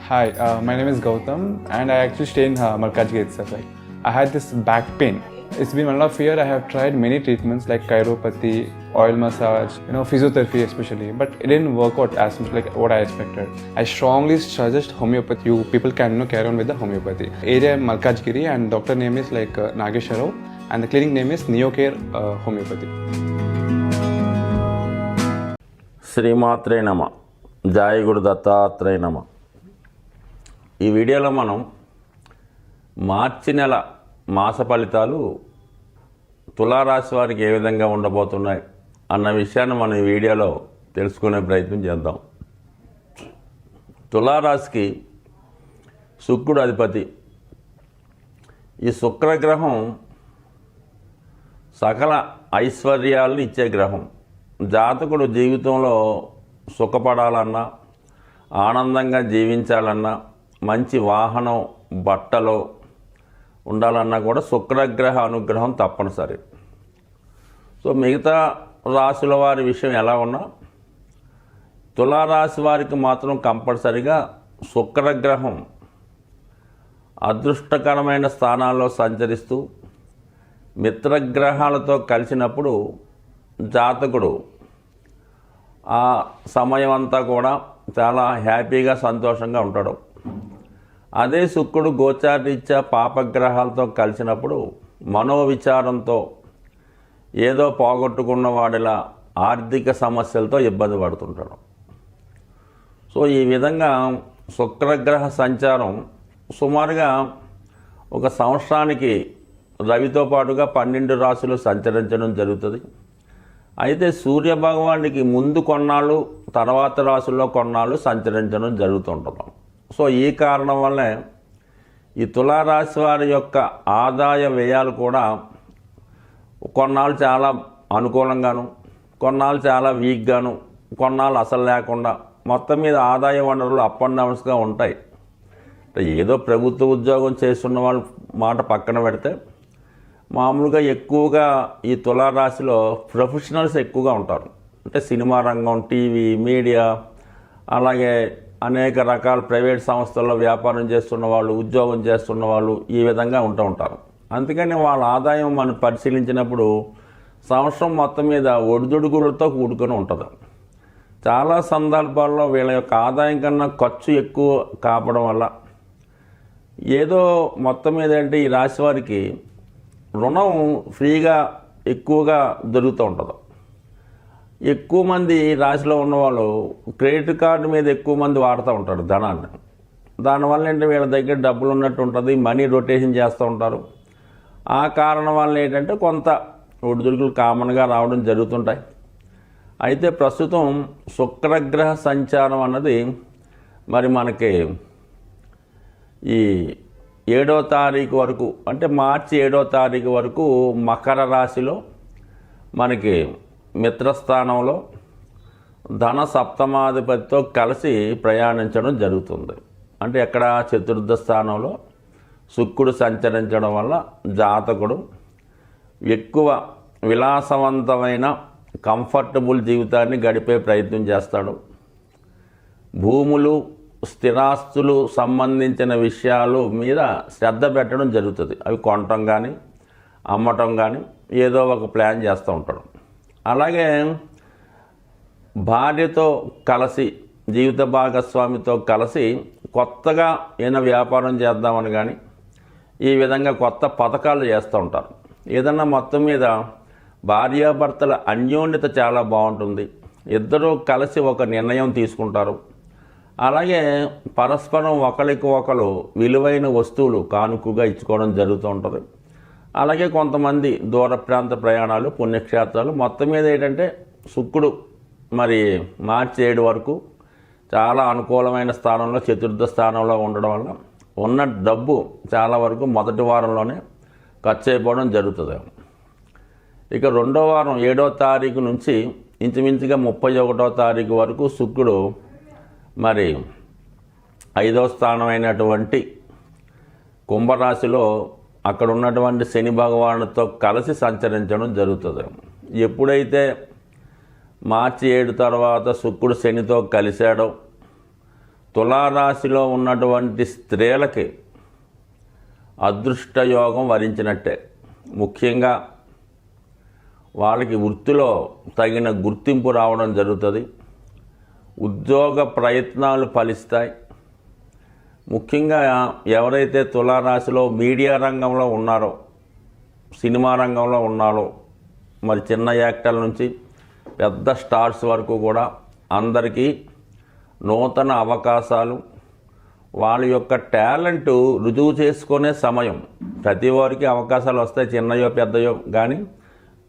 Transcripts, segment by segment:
Hi, my name is Gautam, and I actually stay in Markajgi itself. Like, I had this back pain. It's been 1.5 years. I have tried many treatments like chiropathy, oil massage, physiotherapy especially, but it didn't work out as much like what I expected. I strongly suggest homeopathy. You people can carry on with the homeopathy. Area Malkajgiri, and doctor name is like Nageshwar Rao, and the clinic name is Neocare Homeopathy. శ్రీమాత్రే నమ, జయ గురు దత్తాత్రేయ నమ. ఈ వీడియోలో మనం మార్చి నెల మాస ఫలితాలు తులారాశి వారికి ఏ విధంగా ఉండబోతున్నాయి అన్న విషయాన్ని మనం ఈ వీడియోలో తెలుసుకునే ప్రయత్నం చేద్దాం. తులారాశికి శుక్రుడు అధిపతి. ఈ శుక్రగ్రహం సకల ఐశ్వర్యాలను ఇచ్చే గ్రహం. జాతకుడు జీవితంలో సుఖపడాలన్నా, ఆనందంగా జీవించాలన్నా, మంచి వాహనం, బట్టలో ఉండాలన్నా కూడా శుక్రగ్రహ అనుగ్రహం తప్పనిసరి. సో మిగతా రాశుల వారి విషయం ఎలా ఉన్నా తులారాశి వారికి మాత్రం కంపల్సరిగా శుక్రగ్రహం అదృష్టకరమైన స్థానాల్లో సంచరిస్తూ మిత్రగ్రహాలతో కలిసినప్పుడు జాతకుడు ఆ సమయం అంతా కూడా చాలా హ్యాపీగా సంతోషంగా ఉంటాడు. అదే శుక్రుడు గోచారరీత్యా పాపగ్రహాలతో కలిసినప్పుడు మనోవిచారంతో ఏదో పోగొట్టుకున్న వాడిలా ఆర్థిక సమస్యలతో ఇబ్బంది పడుతుంటాడు. సో ఈ విధంగా శుక్రగ్రహ సంచారం సుమారుగా ఒక సంవత్సరానికి రవితో పాటుగా 12 రాశులు సంచరించడం జరుగుతుంది. అయితే సూర్యభగవానుడికి ముందు కొన్నాళ్ళు, తర్వాత రాశుల్లో కొన్నాళ్ళు సంచరించడం జరుగుతుంటుంది. సో ఈ కారణం వల్లే ఈ తులారాశి వారి యొక్క ఆదాయ వ్యయాలు కూడా కొన్నాళ్ళు చాలా అనుకూలంగాను, కొన్నాళ్ళు చాలా వీక్గాను, కొన్నాళ్ళు అసలు లేకుండా, మొత్తం మీద ఆదాయ వనరులు అప్ అండ్ డౌన్స్గా ఉంటాయి. ఏదో ప్రభుత్వ ఉద్యోగం చేస్తున్న వాళ్ళ మాట పక్కన పెడితే మామూలుగా ఎక్కువగా ఈ తులారాశిలో ప్రొఫెషనల్స్ ఎక్కువగా ఉంటారు. అంటే సినిమా రంగం, టీవీ, మీడియా, అలాగే అనేక రకాల ప్రైవేట్ సంస్థల్లో వ్యాపారం చేస్తున్న వాళ్ళు, ఉద్యోగం చేస్తున్న వాళ్ళు ఈ విధంగా ఉంటూ ఉంటారు. అందుకని వాళ్ళ ఆదాయం మనం పరిశీలించినప్పుడు సంవత్సరం మొత్తం మీద ఒడిదుడుకులతో కూడుకొని ఉంటుంది. చాలా సందర్భాల్లో వీళ్ళ యొక్క ఆదాయం కన్నా ఖర్చు ఎక్కువ కాపడం వల్ల ఏదో మొత్తం మీద అంటే ఈ రాశి వారికి రుణం ఫ్రీగా ఎక్కువగా దొరుకుతూ ఉంటుంది. ఎక్కువ మంది రాశిలో ఉన్నవాళ్ళు క్రెడిట్ కార్డు మీద ఎక్కువ మంది వాడుతూ ఉంటారు ధనాన్ని. దానివల్ల ఏంటంటే వీళ్ళ దగ్గర డబ్బులు ఉన్నట్టు ఉంటుంది, మనీ రొటేషన్ చేస్తూ ఉంటారు. ఆ కారణం వల్ల ఏంటంటే కొంత ఒడిదుడుకులు కామన్గా రావడం జరుగుతుంటాయి. అయితే ప్రస్తుతం శుక్రగ్రహ సంచారం అన్నది మరి మనకి ఈ 7వ తారీఖు వరకు, అంటే మార్చి 7వ తారీఖు వరకు మకర రాశిలో మనకి మిత్రస్థానంలో ధన సప్తమాధిపతితో కలిసి ప్రయాణించడం జరుగుతుంది. అంటే ఎక్కడ చతుర్థ స్థానంలో శుక్రుడు సంచరించడం వల్ల జాతకుడు ఎక్కువ విలాసవంతమైన కంఫర్టబుల్ జీవితాన్ని గడిపే ప్రయత్నం చేస్తాడు. భూములు, స్థిరాస్తులు సంబంధించిన విషయాలు మీద శ్రద్ధ పెట్టడం జరుగుతుంది. అవి కొనటం కానీ అమ్మటం కానీ ఏదో ఒక ప్లాన్ చేస్తూ ఉంటాడు. అలాగే భార్యతో కలిసి, జీవిత భాగస్వామితో కలిసి కొత్తగా ఏదైనా వ్యాపారం చేద్దామని కానీ ఈ విధంగా కొత్త పథకాలు చేస్తూ ఉంటారు. ఏదన్నా మొత్తం మీద భార్యాభర్తల అన్యోన్యత చాలా బాగుంటుంది. ఇద్దరూ కలిసి ఒక నిర్ణయం తీసుకుంటారు. అలాగే పరస్పరం ఒకరికి ఒకరు విలువైన వస్తువులు కానుకగా ఇచ్చుకోవడం జరుగుతూ ఉంటుంది. అలాగే కొంతమంది దూర ప్రాంత ప్రయాణాలు, పుణ్యక్షేత్రాలు, మొత్తం మీద ఏంటంటే శుక్రుడు మరి మార్చి 7 వరకు చాలా అనుకూలమైన స్థానంలో, చతుర్థ స్థానంలో ఉండడం వల్ల ఉన్న డబ్బు చాలా వరకు మొదటి వారంలోనే ఖర్చు అయిపోవడం జరుగుతుంది. ఇక 2వ వారం 7వ తారీఖు నుంచి ఇంచుమించుగా 31వ తారీఖు వరకు శుక్రుడు మరి 5వ స్థానమైనటువంటి కుంభరాశిలో అక్కడ ఉన్నటువంటి శని భగవానుడితో కలిసి సంచరించడం జరుగుతుంది. ఎప్పుడైతే మార్చి 7 తర్వాత శుక్రుడు శనితో కలిశాడో తులారాశిలో ఉన్నటువంటి స్త్రీలకి అదృష్టయోగం వరించినట్టే. ముఖ్యంగా వాళ్ళకి వృత్తిలో తగిన గుర్తింపు రావడం జరుగుతుంది. ఉద్యోగ ప్రయత్నాలు ఫలిస్తాయి. ముఖ్యంగా ఎవరైతే తులారాశిలో మీడియా రంగంలో ఉన్నారో, సినిమా రంగంలో ఉన్నారో, మరి చిన్న యాక్టర్ల నుంచి పెద్ద స్టార్స్ వరకు కూడా అందరికీ నూతన అవకాశాలు, వాళ్ళ యొక్క టాలెంట్ రుజువు చేసుకునే సమయం. ప్రతి వారికి అవకాశాలు వస్తాయి, చిన్నయో పెద్దయో, కానీ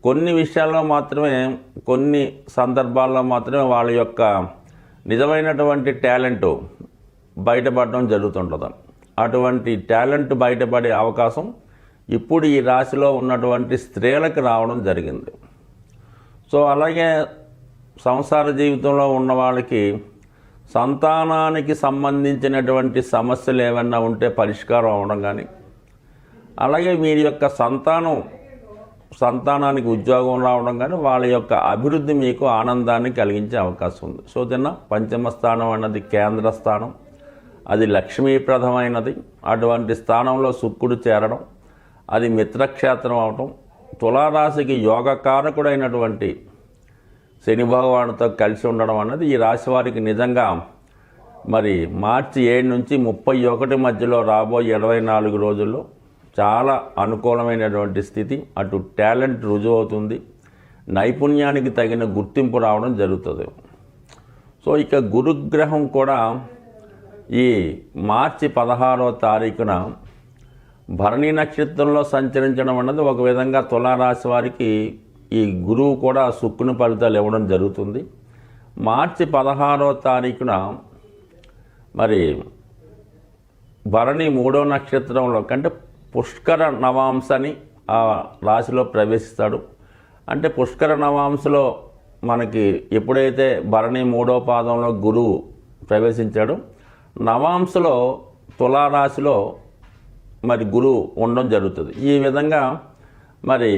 కొన్ని విషయాల్లో మాత్రమే, కొన్ని సందర్భాల్లో మాత్రమే వాళ్ళ యొక్క నిజమైనటువంటి టాలెంట్ బయటపడడం జరుగుతుంటుంది. అటువంటి టాలెంట్ బయటపడే అవకాశం ఇప్పుడు ఈ రాశిలో ఉన్నటువంటి స్త్రీలకు రావడం జరిగింది. సో అలాగే సంసార జీవితంలో ఉన్న వాళ్ళకి సంతానానికి సంబంధించినటువంటి సమస్యలు ఏమన్నా ఉంటే పరిష్కారం అవ్వడం కానీ, అలాగే మీ యొక్క సంతానానికి ఉద్యోగం రావడం కానీ, వాళ్ళ యొక్క అభివృద్ధి మీకు ఆనందాన్ని కలిగించే అవకాశం ఉంది. సో దీన్న పంచమ స్థానం అన్నది కేంద్ర స్థానం, అది లక్ష్మీప్రదమైనది. అటువంటి స్థానంలో శుక్రుడు చేరడం, అది మిత్రక్షేత్రం అవటం, తులారాశికి యోగకారకుడైనటువంటి శని భగవానుడితో కలిసి ఉండడం అన్నది ఈ రాశి వారికి నిజంగా మరి మార్చి 7 నుంచి 31 మధ్యలో రాబోయే 24 రోజుల్లో చాలా అనుకూలమైనటువంటి స్థితి. అటు టాలెంట్ రుజువు అవుతుంది, నైపుణ్యానికి తగిన గుర్తింపు రావడం జరుగుతుంది. సో ఇక గురుగ్రహం కూడా ఈ మార్చి 16వ తారీఖున భరణి నక్షత్రంలో సంచరించడం అన్నది ఒక విధంగా తులారాశి వారికి ఈ గురువు కూడా శుక్రుని ఫలితాలు ఇవ్వడం జరుగుతుంది. మార్చి 16వ తారీఖున మరి భరణి 3వ నక్షత్రంలో కంటే పుష్కర నవాంశని ఆ రాశిలో ప్రవేశిస్తాడు. అంటే పుష్కర నవాంశలో మనకి ఎప్పుడైతే భరణి 3వ పాదంలో గురువు ప్రవేశించాడో, నవాంశలో తులారాశిలో మరి గురువు ఉండడం జరుగుతుంది. ఈ విధంగా మరి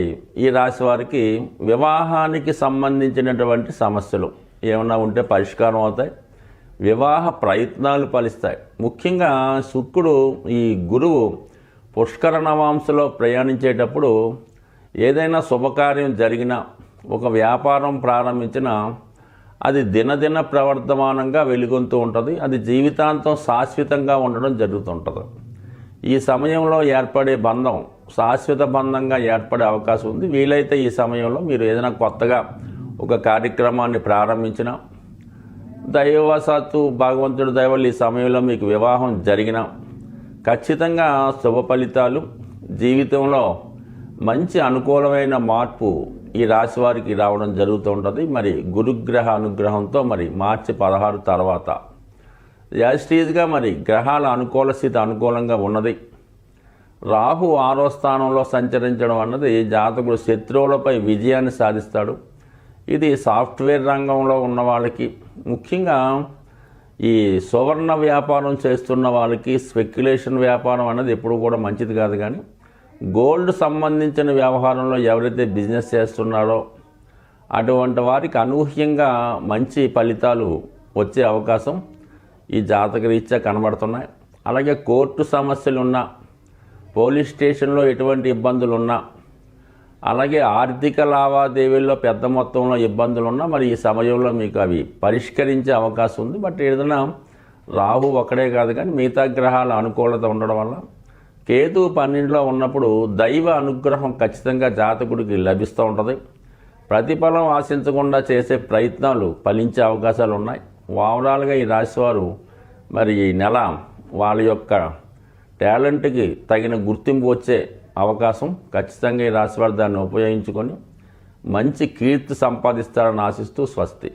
ఈ రాశి వారికి వివాహానికి సంబంధించినటువంటి సమస్యలు ఏమన్నా ఉంటే పరిష్కారం అవుతాయి, వివాహ ప్రయత్నాలు ఫలిస్తాయి. ముఖ్యంగా శుక్రుడు ఈ గురువు పుష్కర నవాంశలో ప్రయాణించేటప్పుడు ఏదైనా శుభకార్యం జరిగినా, ఒక వ్యాపారం ప్రారంభించినా అది దినదిన ప్రవర్ధమానంగా వెలుగొంతూ ఉంటుంది. అది జీవితాంతం శాశ్వతంగా ఉండడం జరుగుతుంటుంది. ఈ సమయంలో ఏర్పడే బంధం శాశ్వత బంధంగా ఏర్పడే అవకాశం ఉంది. వీలైతే ఈ సమయంలో మీరు ఏదైనా కొత్తగా ఒక కార్యక్రమాన్ని ప్రారంభించినా, దైవవశాత్తు భగవంతుడి దయ వల్ల ఈ సమయంలో మీకు వివాహం జరిగిన ఖచ్చితంగా శుభ ఫలితాలు, జీవితంలో మంచి అనుకూలమైన మార్పు ఈ రాశి వారికి రావడం జరుగుతూ ఉంటుంది. మరి గురుగ్రహ అనుగ్రహంతో మరి మార్చి 16 తర్వాత యాస్టీజ్గా మరి గ్రహాల అనుకూల స్థితి అనుకూలంగా ఉన్నది. రాహు 6వ స్థానంలో సంచరించడం అన్నది జాతకుడు శత్రువులపై విజయాన్ని సాధిస్తాడు. ఇది సాఫ్ట్వేర్ రంగంలో ఉన్న వాళ్ళకి, ముఖ్యంగా ఈ సువర్ణ వ్యాపారం చేస్తున్న వాళ్ళకి స్పెక్యులేషన్ వ్యాపారం అన్నది ఎప్పుడు కూడా మంచిది కాదు. కానీ గోల్డ్ సంబంధించిన వ్యవహారంలో ఎవరైతే బిజినెస్ చేస్తున్నారో అటువంటి వారికి అనూహ్యంగా మంచి ఫలితాలు వచ్చే అవకాశం ఈ జాతక రీత్యా కనబడుతున్నాయి. అలాగే కోర్టు సమస్యలు ఉన్నా, పోలీస్ స్టేషన్లో ఎటువంటి ఇబ్బందులు ఉన్నా, అలాగే ఆర్థిక లావాదేవీల్లో పెద్ద మొత్తంలో ఇబ్బందులు ఉన్నా మరి ఈ సమయంలో మీకు అవి పరిష్కరించే అవకాశం ఉంది. బట్ ఏదైనా రాహు ఒక్కడే కాదు కానీ మిగతా గ్రహాల అనుకూలత ఉండడం వల్ల, కేతు 12లో ఉన్నప్పుడు దైవ అనుగ్రహం ఖచ్చితంగా జాతకుడికి లభిస్తూ ఉంటుంది. ప్రతిఫలం ఆశించకుండా చేసే ప్రయత్నాలు ఫలించే అవకాశాలు ఉన్నాయి. ఓవరాల్గా ఈ రాశివారు మరి ఈ నెల వాళ్ళ యొక్క టాలెంట్కి తగిన గుర్తింపు వచ్చే అవకాశం ఖచ్చితంగా ఈ రాశివారు దాన్ని ఉపయోగించుకొని మంచి కీర్తి సంపాదిస్తారని ఆశిస్తూ స్వస్తి.